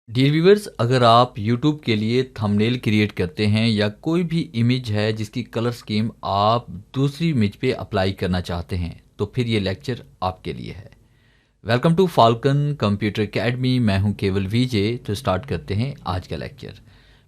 Dear viewers, अगर आप YouTube के लिए थंबनेल क्रिएट करते हैं या कोई भी इमेज है जिसकी कलर स्कीम आप दूसरी इमेज पे अप्लाई करना चाहते हैं तो फिर ये लेक्चर आपके लिए है। Welcome to Falcon computer academy. मैं हूं केवल विजय। तो स्टार्ट करते हैं आज का लेक्चर।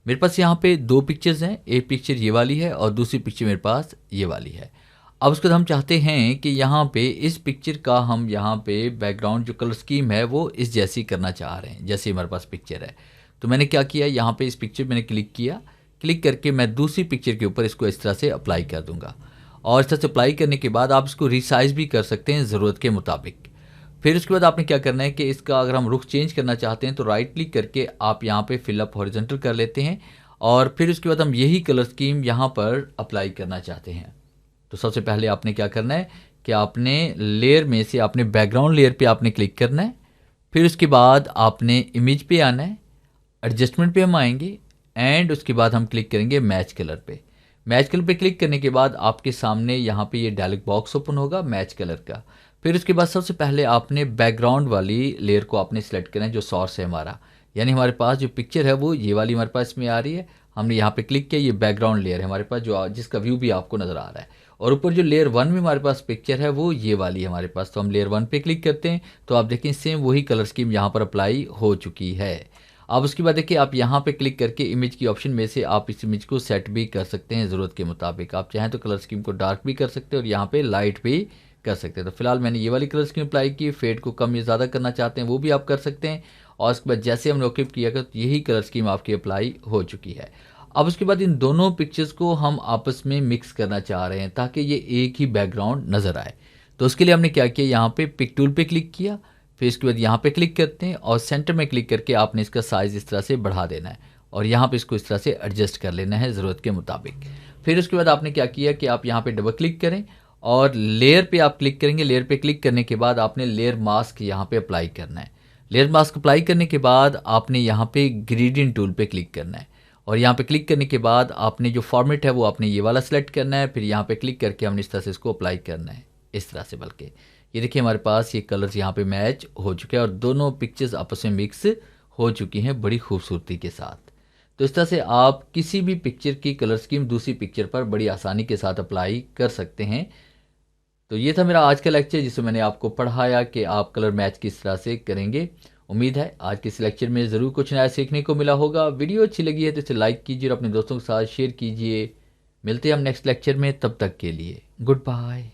मेरे पास यहाँ पे दो पिक्चर्स हैं, एक पिक्चर ये वाली है और दूसरी पिक्चर मेरे पास ये वाली है। अब उसके बाद हम चाहते हैं कि यहाँ पे इस पिक्चर का हम यहाँ पे बैकग्राउंड जो कलर स्कीम है वो इस जैसी करना चाह रहे हैं जैसे हमारे पास पिक्चर है। तो मैंने क्या किया, यहाँ पे इस पिक्चर मैंने क्लिक किया। क्लिक करके मैं दूसरी पिक्चर के ऊपर इसको इस तरह से अप्लाई कर दूंगा और इस तरह से अप्लाई करने के बाद आप इसको रिसाइज भी कर सकते हैं ज़रूरत के मुताबिक। फिर उसके बाद आपने क्या करना है कि इसका अगर हम रुख चेंज करना चाहते हैं तो राइट क्लिक करके आप यहाँ पे फिलअप हॉरिजॉन्टल कर लेते हैं और फिर उसके बाद हम यही कलर स्कीम यहाँ पर अप्लाई करना चाहते हैं। तो सबसे पहले आपने क्या करना है कि आपने लेयर में से आपने बैकग्राउंड लेयर पे आपने क्लिक करना है। फिर उसके बाद आपने इमेज पे आना है, एडजस्टमेंट पे हम आएंगे एंड उसके बाद हम क्लिक करेंगे मैच कलर पे। मैच कलर पे क्लिक करने के बाद आपके सामने यहाँ पे ये डायलॉग बॉक्स ओपन होगा मैच कलर का। फिर उसके बाद सबसे पहले आपने बैकग्राउंड वाली लेयर को आपने सेलेक्ट करना है जो सोर्स है हमारा, यानी हमारे पास जो पिक्चर है वो ये वाली हमारे पास में आ रही है। हमने यहाँ पे क्लिक किया, ये बैकग्राउंड लेयर है हमारे पास जो जिसका व्यू भी आपको नज़र आ रहा है। और ऊपर जो लेयर वन में हमारे पास पिक्चर है वो ये वाली है हमारे पास। तो हम लेयर वन पे क्लिक करते हैं तो आप देखें सेम वही कलर स्कीम यहाँ पर अप्लाई हो चुकी है। अब उसके बाद देखिए आप यहाँ पे क्लिक करके इमेज की ऑप्शन में से आप इस इमेज को सेट भी कर सकते हैं ज़रूरत के मुताबिक। आप चाहें तो कलर स्कीम को डार्क भी कर सकते हैं और यहाँ पे लाइट भी कर सकते हैं। तो फिलहाल मैंने ये वाली कलर स्कीम अप्लाई की। फेड को कम या ज़्यादा करना चाहते हैं वो भी आप कर सकते हैं। और उसके बाद जैसे हमने ओके किया तो यही कलर स्कीम आपकी अप्लाई हो चुकी है। अब उसके बाद इन दोनों पिक्चर्स को हम आपस में मिक्स करना चाह रहे हैं ताकि ये एक ही बैकग्राउंड नज़र आए। तो उसके लिए हमने क्या किया, यहाँ पे पिक टूल पे क्लिक किया। फिर इसके बाद यहाँ पे क्लिक करते हैं और सेंटर में क्लिक करके आपने इसका साइज़ इस तरह से बढ़ा देना है और यहाँ पे इसको इस तरह से एडजस्ट कर लेना है ज़रूरत के मुताबिक। फिर उसके बाद आपने क्या किया कि आप यहाँ पे डबल क्लिक करें और लेयर पे आप क्लिक करेंगे। लेयर पे क्लिक करने के बाद आपने लेयर मास्क यहाँ पे अप्लाई करना है। लेयर मास्क अप्लाई करने के बाद आपने यहाँ पे ग्रेडियंट टूल पे क्लिक करना है और यहाँ पे क्लिक करने के बाद आपने जो फॉर्मेट है वो आपने ये वाला सेलेक्ट करना है। फिर यहाँ पे क्लिक करके हमने इस तरह से इसको अप्लाई करना है इस तरह से। बल्कि ये देखिए हमारे पास ये कलर्स यहाँ पे मैच हो चुके हैं और दोनों पिक्चर्स आपस में मिक्स हो चुकी हैं बड़ी खूबसूरती के साथ। तो इस तरह से आप किसी भी पिक्चर की कलर स्कीम दूसरी पिक्चर पर बड़ी आसानी के साथ अप्लाई कर सकते हैं। तो ये था मेरा आज का लेक्चर जिसमें मैंने आपको पढ़ाया कि आप कलर मैच किस तरह से करेंगे। उम्मीद है आज के इस लेक्चर में ज़रूर कुछ नया सीखने को मिला होगा। वीडियो अच्छी लगी है तो इसे लाइक कीजिए और अपने दोस्तों के साथ शेयर कीजिए। मिलते हैं हम नेक्स्ट लेक्चर में, तब तक के लिए गुड बाय।